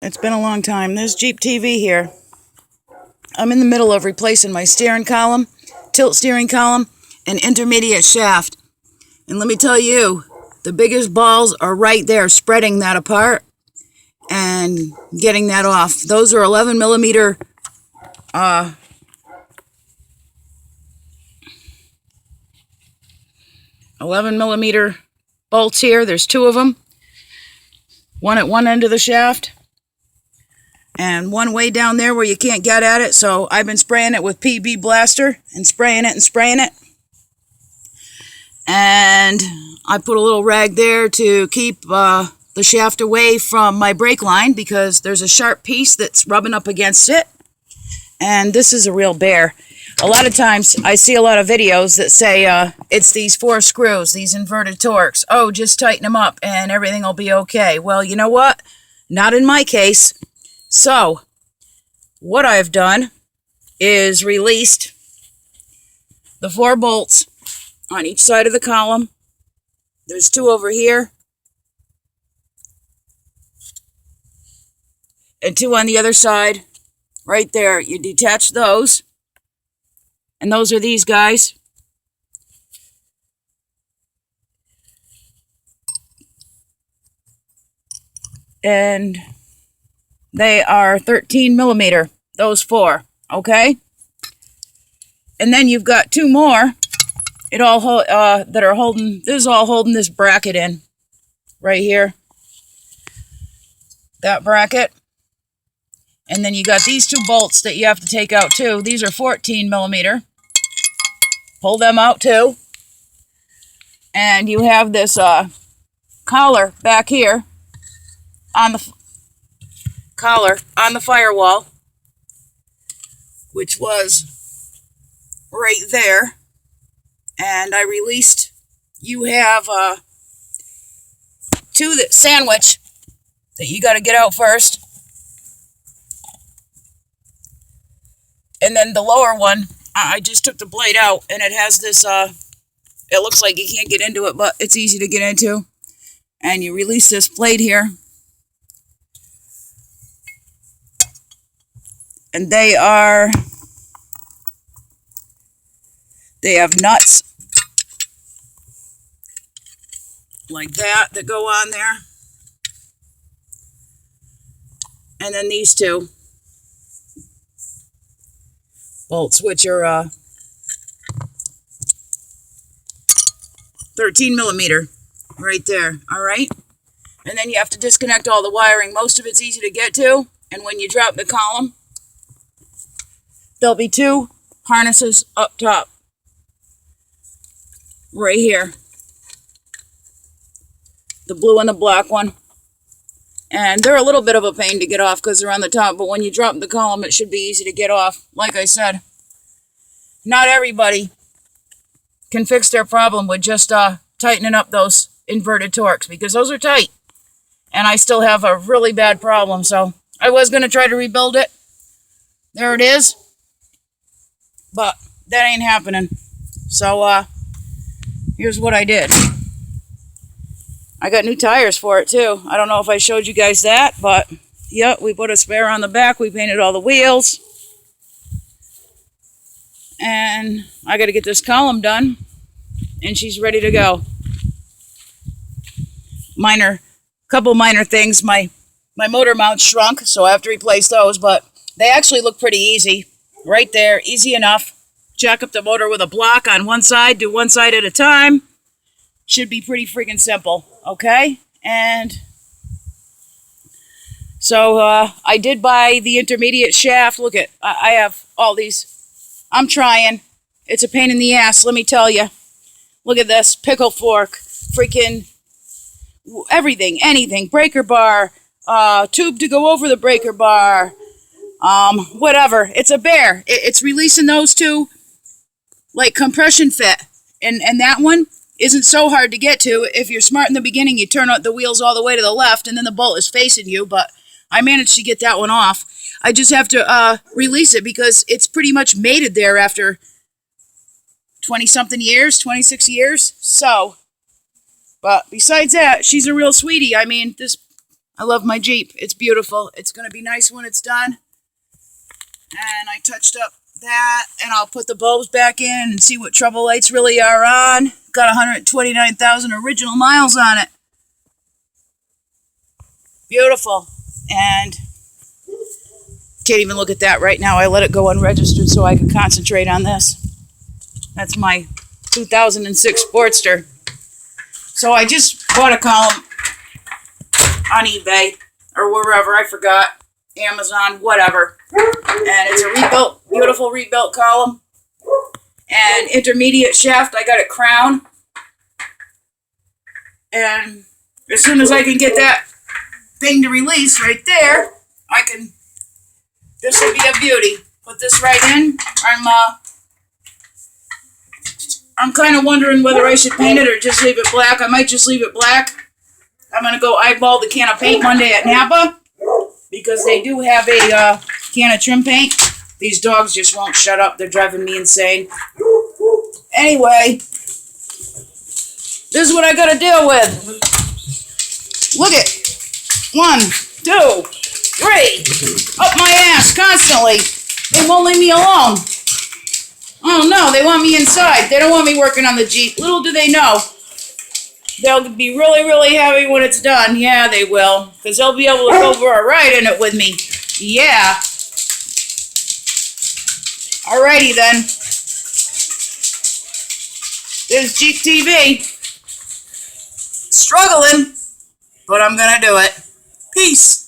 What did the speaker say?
It's been a long time. There's Jeep TV here. I'm in the middle of replacing my steering column, tilt steering column, and intermediate shaft. And let me tell you, the biggest balls are right there, spreading that apart and getting that off. Those are 11 millimeter bolts here. There's two of them. One at one end of the shaft and one way down there where you can't get at it. So I've been spraying it with PB Blaster and spraying it and spraying it. And I put a little rag there to keep the shaft away from my brake line because there's a sharp piece that's rubbing up against it. And this is a real bear. A lot of times I see a lot of videos that say it's these 4 screws, these inverted Torx. Oh, just tighten them up and everything will be okay. Well, you know what? Not in my case. So, what I've done is released the 4 bolts on each side of the column. There's 2 over here and 2 on the other side. Right there, you detach those. And those are these guys. And they are 13 millimeter, those 4, okay? And then you've got 2 more that are holding, this is all holding this bracket in, right here. That bracket. And then you got these 2 bolts that you have to take out too. These are 14 millimeter. Pull them out too. And you have this collar back here on the firewall, which was right there. And I released, you have 2 that sandwich that you got to get out first. And then the lower one, I just took the blade out, and it has this, it looks like you can't get into it, but it's easy to get into. And you release this blade here. And they have nuts like that go on there. And then these 2 bolts, which are 13 millimeter right there. All right. And then you have to disconnect all the wiring. Most of it's easy to get to. And when you drop the column, there'll be 2 harnesses up top right here. The blue and the black one. And they're a little bit of a pain to get off because they're on the top, but when you drop the column, it should be easy to get off. Like I said, not everybody can fix their problem with just tightening up those inverted Torx, because those are tight. And I still have a really bad problem, so I was going to try to rebuild it. There it is. But that ain't happening. So, here's what I did. I got new tires for it too. I don't know if I showed you guys that, but yeah, we put a spare on the back. We painted all the wheels. And I got to get this column done, and she's ready to go. Couple minor things. My motor mount shrunk, so I have to replace those, but they actually look pretty easy. Right there, easy enough. Jack up the motor with a block on one side, do one side at a time. Should be pretty freaking simple, okay? And so I did buy the intermediate shaft. Look at, I have all these. I'm trying. It's a pain in the ass, let me tell you. Look at this, pickle fork, freaking everything, anything. Breaker bar, tube to go over the breaker bar, whatever. It's a bear. It's releasing those 2 like compression fit. And that one isn't so hard to get to. If you're smart in the beginning, you turn out the wheels all the way to the left, and then the bolt is facing you, but I managed to get that one off. I just have to release it because it's pretty much mated there after 20-something years, 26 years. So, but besides that, she's a real sweetie. I mean, this I love my Jeep. It's beautiful. It's going to be nice when it's done. And I touched up that, and I'll put the bulbs back in and see what trouble lights really are on. Got 129,000 original miles on it. Beautiful. And can't even look at that right now. I let it go unregistered so I could concentrate on this. That's my 2006 Sportster. So I just bought a column on eBay or wherever, I forgot, Amazon, whatever. And it's a rebuilt, beautiful rebuilt column. And intermediate shaft, I got it crown. And as soon as I can get that thing to release right there, this will be a beauty. Put this right in. I'm kind of wondering whether I should paint it or just leave it black. I might just leave it black. I'm going to go eyeball the can of paint Monday at Napa because they do have a can of trim paint. These dogs just won't shut up. They're driving me insane. Anyway, this is what I got to deal with. Look it. 1, 2, 3. Up my ass constantly. They won't leave me alone. Oh no, they want me inside. They don't want me working on the Jeep. Little do they know. They'll be really, really happy when it's done. Yeah, they will. Because they'll be able to go for a ride in it with me. Yeah. Alrighty then. There's Jeep TV. Struggling, but I'm gonna do it. Peace.